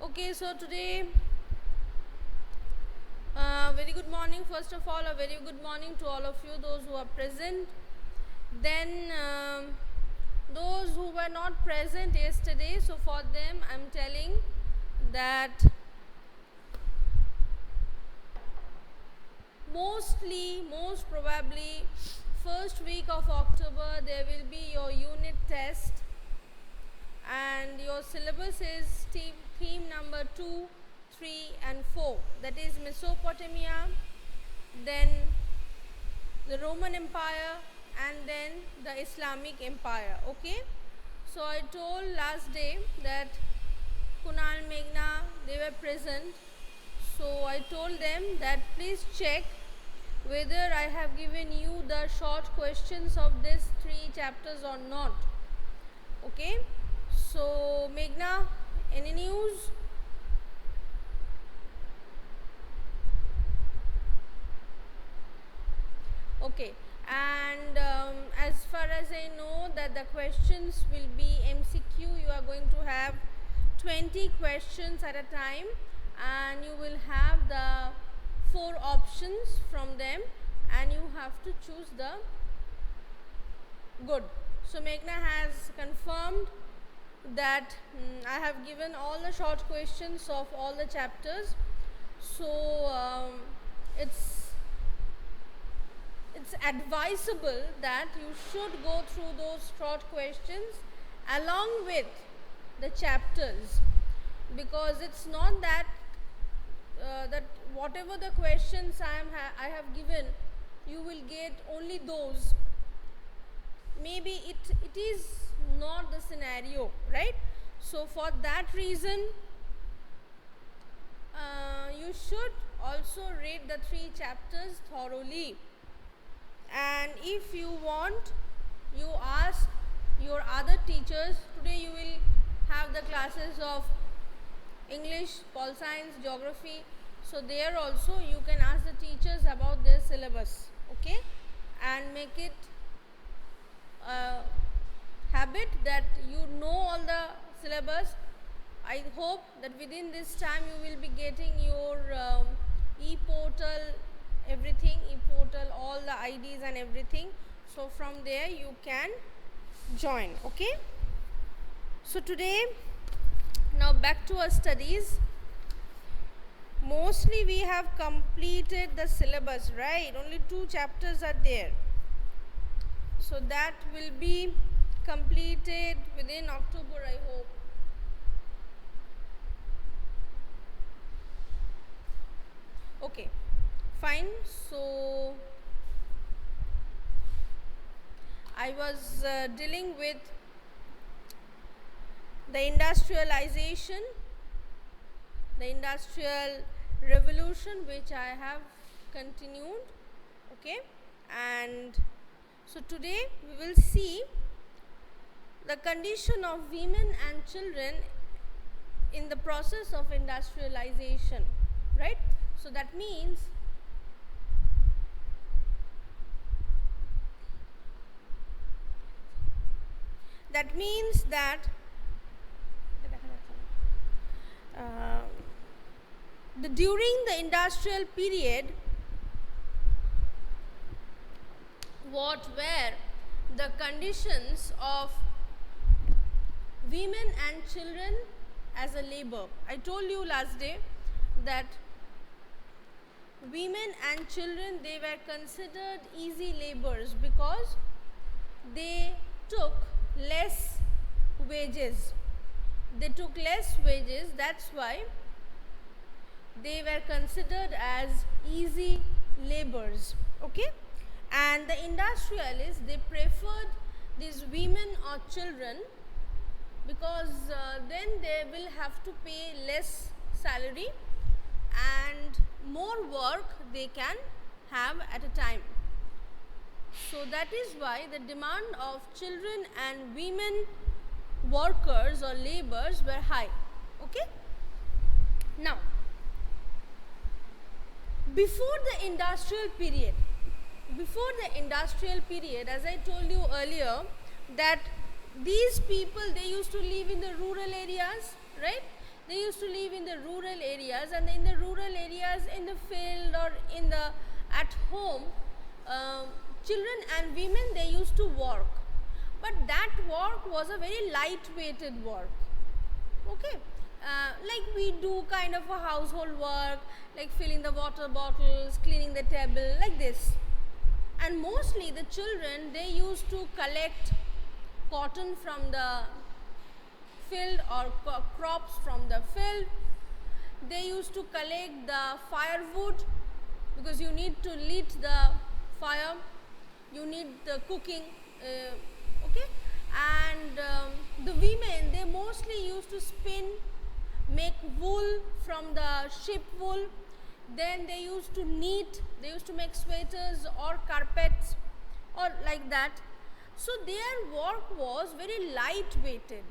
Okay, so today, very good morning. First of all, a very good morning to all of you, those who are present. Then, those who were not present yesterday, so for them, I'm telling that most probably, first week of October, there will be your unit test, and your syllabus is theme number 2, 3, and 4. That is Mesopotamia, then the Roman Empire, and then the Islamic Empire. Okay, so I told last day that Kunal, Meghna, they were present, so I told them that please check whether I have given you the short questions of these 3 chapters or not. Okay, so Meghna, any news? Okay, and as far as I know that the questions will be MCQ, you are going to have 20 questions at a time, and you will have the 4 options from them, and you have to choose the good. So Meghna has confirmed that I have given all the short questions of all the chapters, so it's advisable that you should go through those short questions along with the chapters, because it's not that that whatever the questions I have given, you will get only those. Maybe it is not the scenario, right? So for that reason, you should also read the 3 chapters thoroughly, and if you want, you ask your other teachers. Today you will have the classes of English, Pol Science, Geography, so there also you can ask the teachers about their syllabus, okay, and make it a habit that you know all the syllabus. I hope that within this time you will be getting your e-portal, everything, e-portal, all the IDs and everything, so from there you can join. Okay, so today, now back to our studies. Mostly we have completed the syllabus, right? Only 2 chapters are there, so that will be completed within October, I hope. Okay, fine. So I was dealing with the industrialization, the industrial revolution, which I have continued. Okay, and so today we will see the condition of women and children in the process of industrialization, right? So that means that during the industrial period, what were the conditions of women and children as a labor. I told you last day that women and children, they were considered easy laborers because they took less wages. They took less wages, that's why they were considered as easy laborers. Okay, and the industrialists, they preferred these women or children because then they will have to pay less salary and more work they can have at a time. So that is why the demand of children and women workers or laborers were high. Okay, now before the industrial period, as I told you earlier, that these people, they used to live in the rural areas, right? they used to live in the rural areas, and in the rural areas, in the field or in the at home, children and women, they used to work, but that work was a very light-weighted work. Okay, like we do kind of a household work, like filling the water bottles, cleaning the table, like this. And mostly the children, they used to collect cotton from the field or crops from the field. They used to collect the firewood, because you need to lit the fire, you need the cooking, okay. And the women, they mostly used to spin, make wool from the sheep wool. Then they used to knit, they used to make sweaters or carpets or like that. So their work was very light weighted,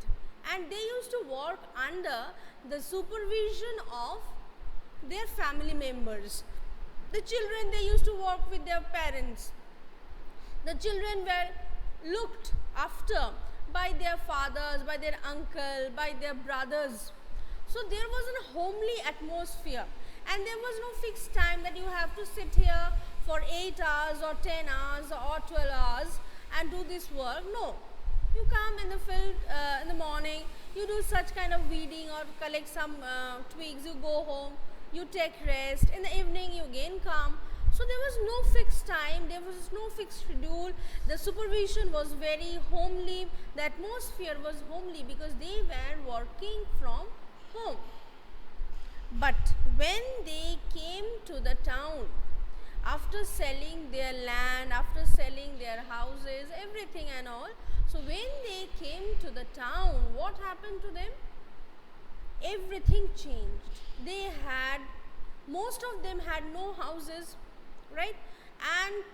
and they used to work under the supervision of their family members. The children, they used to work with their parents. The children were looked after by their fathers, by their uncle, by their brothers. So there was a homely atmosphere, and there was no fixed time that you have to sit here for 8 hours or 10 hours or 12 hours and do this work. No, you come in the field in the morning, you do such kind of weeding or collect some twigs, you go home, you take rest, in the evening you again come. So there was no fixed time, there was no fixed schedule. The supervision was very homely, the atmosphere was homely, because they were working from home. But when they came to the town, after selling their land, after selling their houses, everything and all, so when they came to the town, what happened to them? Everything changed. Most of them had no houses, right? And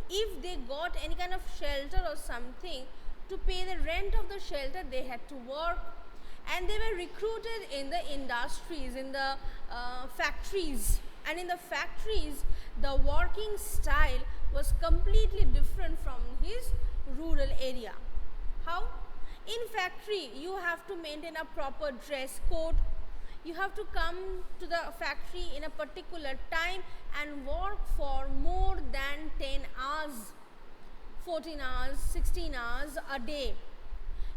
if they got any kind of shelter or something, to pay the rent of the shelter, they had to work. And they were recruited in the industries, in the factories. And in the factories, the working style was completely different from his rural area. How? In factory, you have to maintain a proper dress code. You have to come to the factory in a particular time and work for more than 10 hours, 14 hours, 16 hours a day.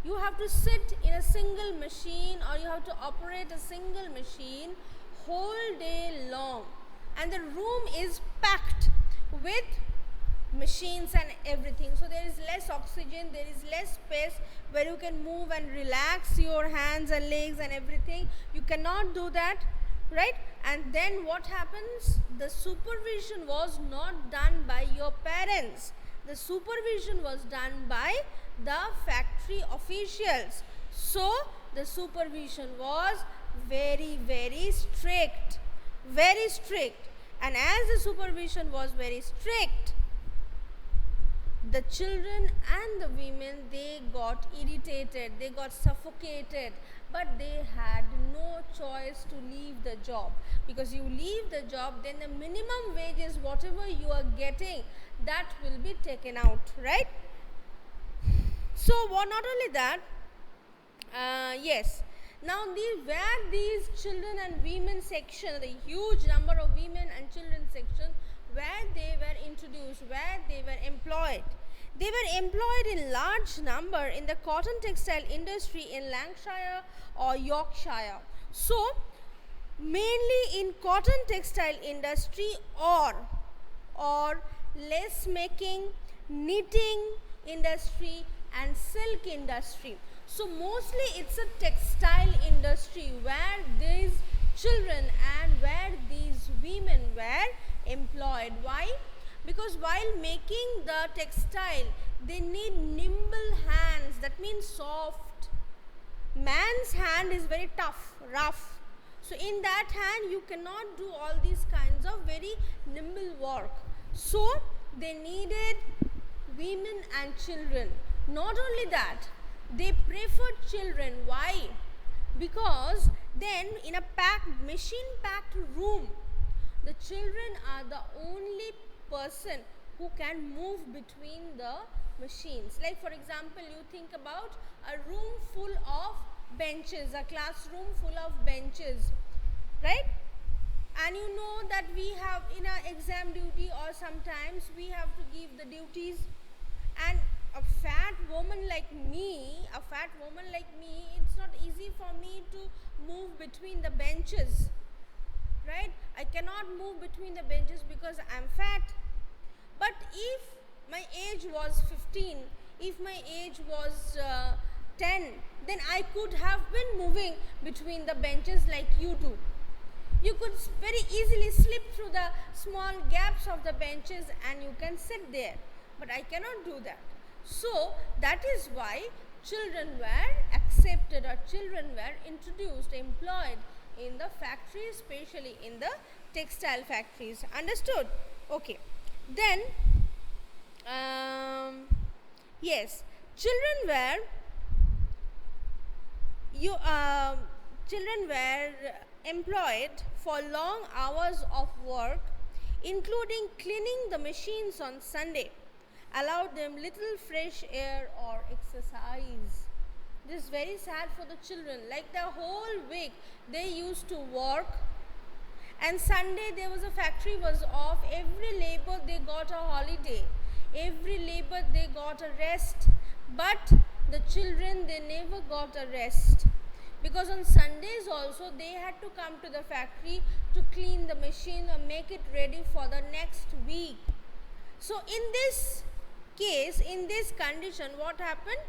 You have to sit in a single machine, or you have to operate a single machine whole day long. And the room is packed with machines and everything. So there is less oxygen, there is less space where you can move and relax your hands and legs and everything. You cannot do that, right? And then what happens? The supervision was not done by your parents. The supervision was done by the factory officials. So the supervision was very, very strict. Very strict. And as the supervision was very strict, the children and the women, they got irritated, they got suffocated, but they had no choice to leave the job. Because you leave the job, then the minimum wages, whatever you are getting, that will be taken out, right? So not only that, yes, now these children and women section, the huge number of women and children section, where they were introduced, where they were employed. They were employed in large number in the cotton textile industry in Lancashire or Yorkshire. So mainly in cotton textile industry or lace making, knitting industry and silk industry. So mostly it's a textile industry where these children and where these women were employed. Why? Because while making the textile, they need nimble hands, that means soft. Man's hand is very tough, rough. So in that hand, you cannot do all these kinds of very nimble work. So they needed women and children. Not only that, they preferred children. Why? Because then in a machine-packed room, the children are the only person who can move between the machines. Like for example, you think about a room full of benches, a classroom full of benches, right? And you know that we have in our exam duty, or sometimes we have to give the duties, and a fat woman like me, it's not easy for me to move between the benches, right? I cannot move between the benches because I'm fat. But if my age was 15, if my age was 10, then I could have been moving between the benches like you do. You could very easily slip through the small gaps of the benches and you can sit there. But I cannot do that. So that is why children were accepted, or children were introduced, employed in the factories, especially in the textile factories. Understood? Okay. Then, yes, children were employed for long hours of work, including cleaning the machines on Sunday, allowed them little fresh air or exercise. This is very sad for the children. Like the whole week they used to work, and Sunday there was a factory was off. Every labor they got a holiday. Every labor they got a rest. But the children, they never got a rest. Because on Sundays also they had to come to the factory to clean the machine or make it ready for the next week. So in this case, in this condition, what happened?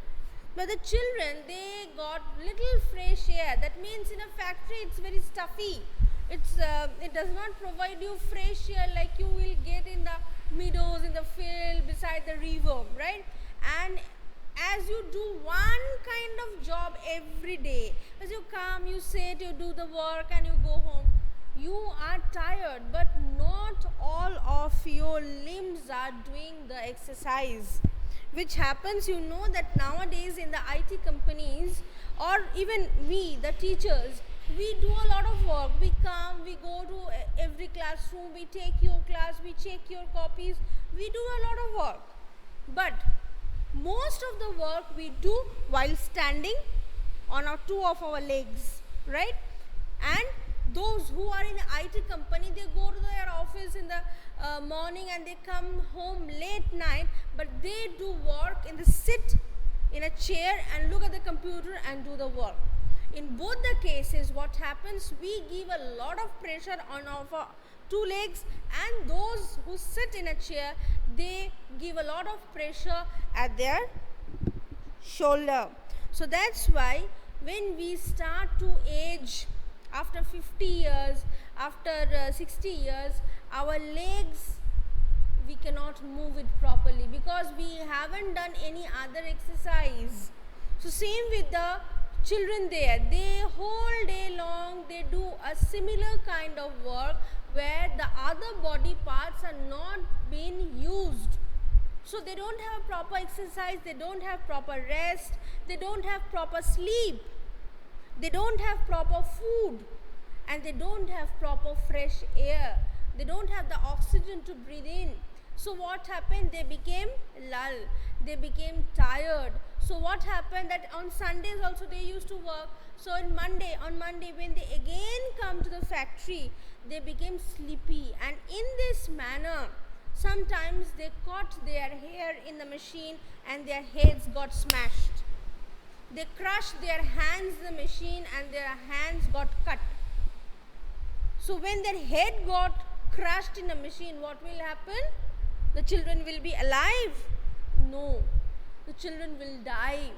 But the children, they got little fresh air. That means in a factory it's very stuffy. It does not provide you fresh air like you will get in the meadows, in the field, beside the river, right? And as you do one kind of job every day, as you come, you sit, you do the work and you go home, you are tired, but not all of your limbs are doing the exercise. Which happens, you know that nowadays in the IT companies, or even we, the teachers, we do a lot of work. We come, we go to every classroom, we take your class, we check your copies, we do a lot of work. But most of the work we do while standing on our two of our legs, right? And those who are in the IT company, they go to their office in the morning and they come home late night, but they do work in the sit in a chair and look at the computer and do the work. In both the cases, what happens, we give a lot of pressure on our two legs, and those who sit in a chair, they give a lot of pressure at their shoulder. So that's why when we start to age, after 50 years, after 60 years, our legs, we cannot move it properly because we haven't done any other exercise. So same with the children there, they whole day long they do a similar kind of work where the other body parts are not being used. So they don't have proper exercise, they don't have proper rest, they don't have proper sleep, they don't have proper food, and they don't have proper fresh air. They don't have the oxygen to breathe in. So what happened? They became lull. They became tired. So what happened that on Sundays also they used to work. So on Monday when they again come to the factory, they became sleepy. And in this manner, sometimes they caught their hair in the machine and their heads got smashed. They crushed their hands in the machine and their hands got cut. So when their head got crushed in a machine, what will happen? The children will be alive? No, the children will die.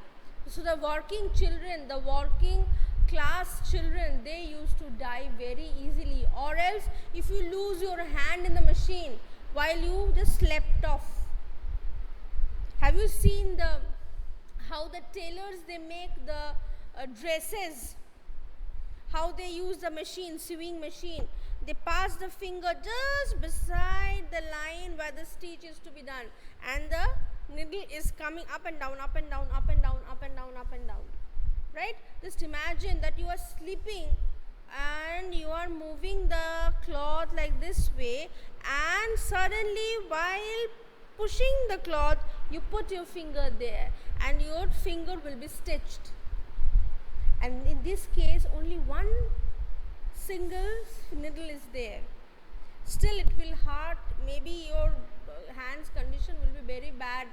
So the working children, the working class children, they used to die very easily. Or else if you lose your hand in the machine while you just slept off. Have you seen how the tailors, they make the dresses, how they use the machine, sewing machine? They pass the finger just beside the line where the stitch is to be done, and the needle is coming up and down, up and down, up and down, up and down, up and down, right? Just imagine that you are sleeping and you are moving the cloth like this way, and suddenly while pushing the cloth, you put your finger there and your finger will be stitched. and in this case only one single needle is there. Still it will hurt, maybe your hand's condition will be very bad.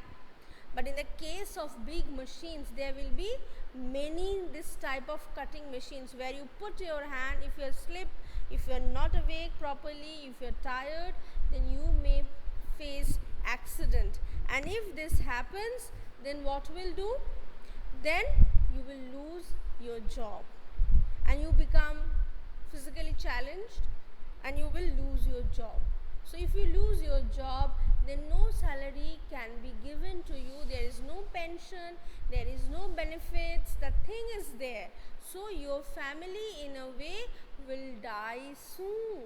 But in the case of big machines, there will be many this type of cutting machines where you put your hand, if you are slipped, if you are not awake properly, if you are tired, then you may face accident. And if this happens, then what will do? Then you will lose your job and you become physically challenged and you will lose your job. So if you lose your job, then no salary can be given to you, there is no pension, there is no benefits, the thing is there. So your family in a way will die soon.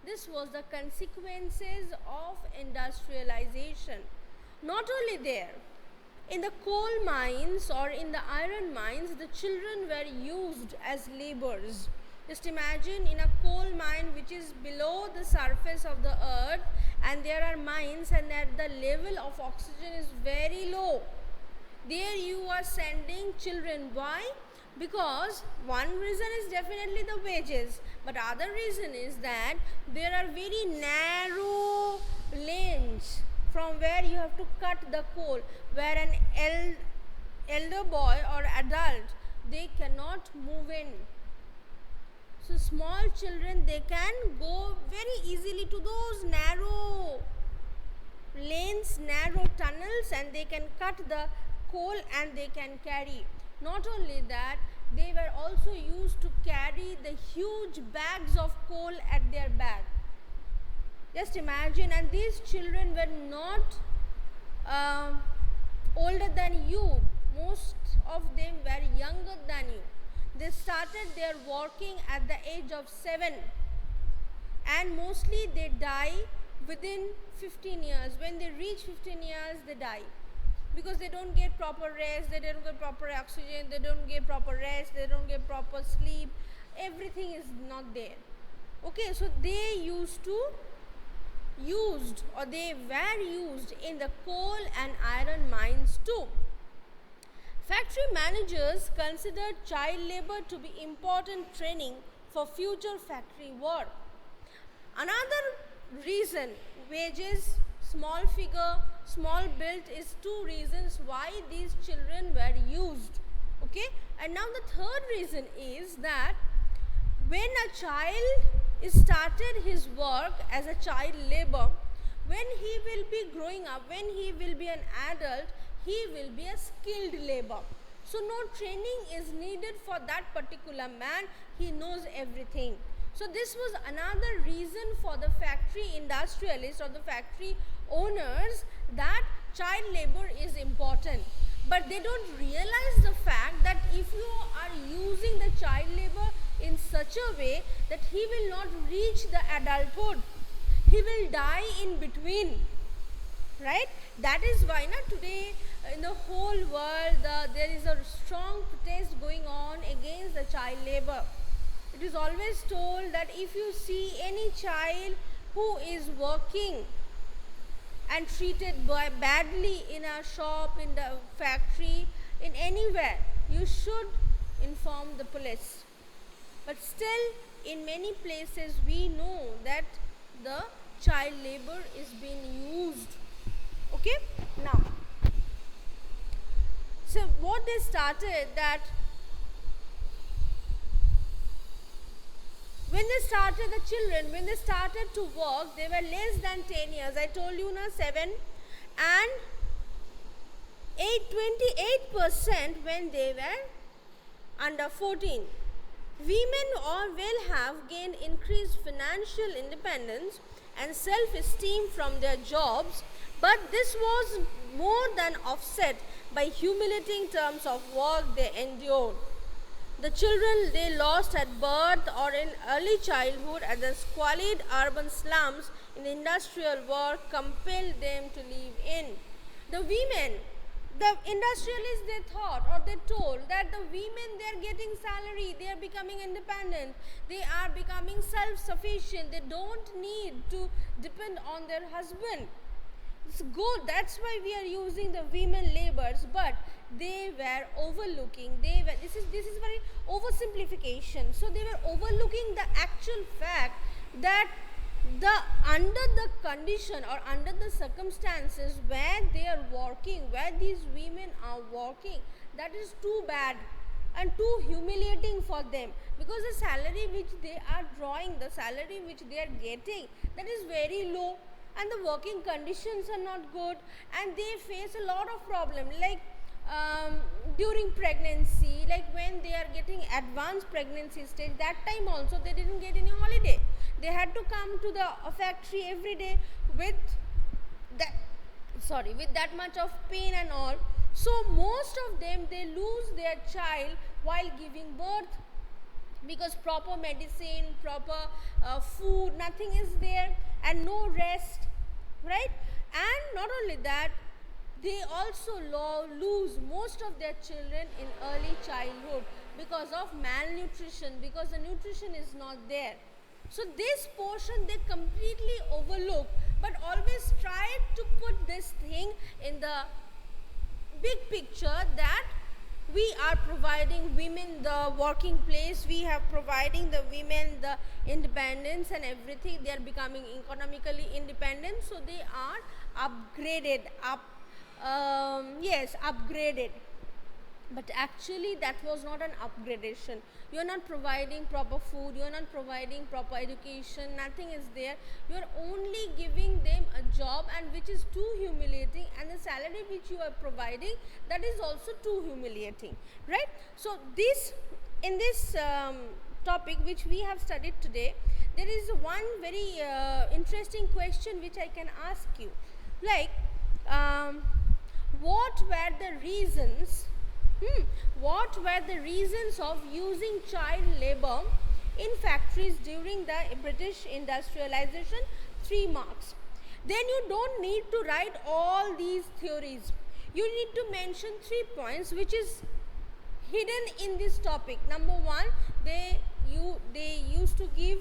This was the consequences of industrialization. Not only there, in the coal mines or in the iron mines, the children were used as laborers. Just imagine in a coal mine which is below the surface of the earth, and there are mines and that the level of oxygen is very low. There you are sending children. Why? Because one reason is definitely the wages, but other reason is that there are very narrow lanes from where you have to cut the coal, where an elder boy or adult, they cannot move in. So small children, they can go very easily to those narrow lanes, narrow tunnels, and they can cut the coal and they can carry. Not only that, they were also used to carry the huge bags of coal at their back. Just imagine, and these children were not older than you. Most of them were younger than you. They started their working at the age of 7, and mostly they die within 15 years. When they reach 15 years, they die because they don't get proper rest, they don't get proper oxygen, they don't get proper rest, they don't get proper sleep. Everything is not there. Okay, so they were used in the coal and iron mines too. Factory managers considered child labor to be important training for future factory work. Another reason, wages, small figure, small build, is two reasons why these children were used. Okay, and now the third reason is that when a child started his work as a child labor, when he will be growing up, when he will be an adult, he will be a skilled labor. So no training is needed for that particular man, he knows everything. So this was another reason for the factory industrialists or the factory owners that child labor is important. But they don't realize the fact that if you are using the child labor in such a way that he will not reach the adulthood, he will die in between. Right? That is why today in the whole world there is a strong protest going on against the child labor. It is always told that if you see any child who is working and treated badly in a shop, in the factory, in anywhere, you should inform the police. But still, in many places we know that the child labor is being used. Okay, now, so what they started, that when they started, the children, when they started to work, they were less than 10 years. I told you 7, and 28% when they were under 14. Women all will have gained increased financial independence and self-esteem from their jobs, but this was more than offset by humiliating terms of work they endured. The children they lost at birth or in early childhood at the squalid urban slums in the industrial work compelled them to live in. The women, the industrialists, they thought or they told that the women, they are getting salary, they are becoming independent, they are becoming self-sufficient, they don't need to depend on their husband. It's good. That's why we are using the women labors, but they were overlooking. This is very oversimplification. So they were overlooking the actual fact that the under the condition or under the circumstances where they are working, where these women are working, that is too bad and too humiliating for them, because the salary which they are drawing, the salary which they are getting, that is very low, and the working conditions are not good, and they face a lot of problem, like during pregnancy, like when they are getting advanced pregnancy stage, that time also they didn't get any holiday. They had to come to the factory every day with that, with that much of pain and all. So most of them, they lose their child while giving birth, because proper medicine, proper food, nothing is there, and no rest, right? And not only that, they also lose most of their children in early childhood because of malnutrition, because the nutrition is not there. So this portion they completely overlook, but always try to put this thing in the big picture, that we are providing women the working place, we have providing the women the independence and everything. They are becoming economically independent, so they are upgraded, upgraded. But actually that was not an upgradation. You are not providing proper food, you are not providing proper education, nothing is there. You are only giving them a job, and which is too humiliating, and the salary which you are providing, that is also too humiliating, right? So this, in this topic which we have studied today, there is one very interesting question which I can ask you, like what were the reasons what were the reasons of using child labor in factories during the British industrialization? 3 marks. Then you don't need to write all these theories. You need to mention 3 points which is hidden in this topic. Number 1, they used to give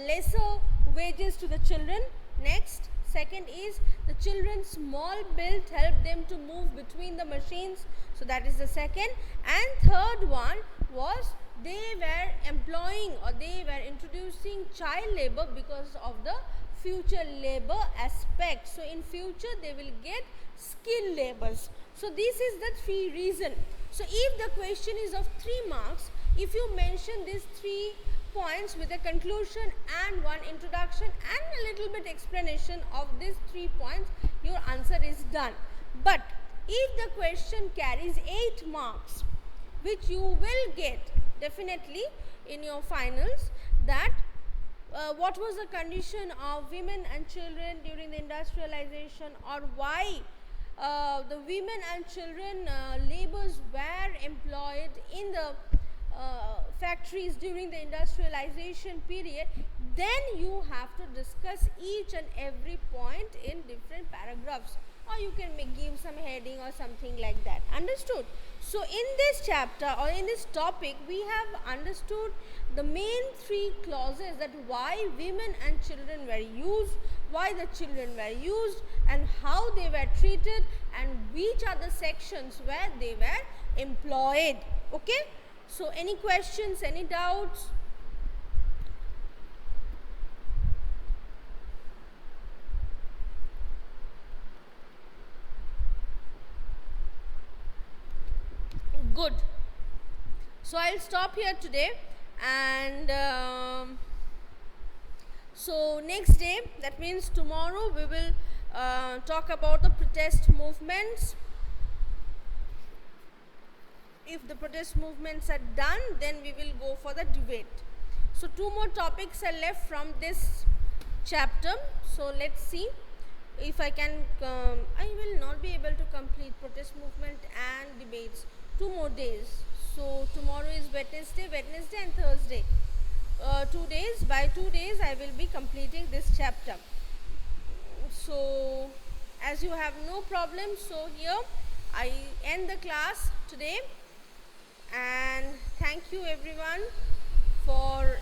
lesser wages to the children. Next, second is the children's small build helped them to move between the machines. So that is the second. And third one was they were employing, or they were introducing child labor because of the future labor aspect. So in future they will get skilled labors. So this is the 3 reason. So if the question is of 3 marks, if you mention these 3 points with a conclusion and one introduction and a little bit explanation of these 3 points, your answer is done. But if the question carries 8 marks, which you will get definitely in your finals, that what was the condition of women and children during the industrialization, or why the women and children laborers were employed in the factories during the industrialization period, then you have to discuss each and every point in different paragraphs, or you can give some heading or something like that. Understood? So in this chapter or in this topic, we have understood the main 3 clauses, that why women and children were used, why the children were used, and how they were treated, and which are the sections where they were employed. Okay? So any questions, any doubts? Good. So I'll stop here today, and so next day, that means tomorrow, we will talk about the protest movements. If the protest movements are done, then we will go for the debate. So 2 more topics are left from this chapter. So let's see if I can, I will not be able to complete protest movement and debates. 2 more days. So tomorrow is Wednesday and Thursday. 2 days. By 2 days I will be completing this chapter. So as you have no problem, so here I end the class today, and thank you everyone for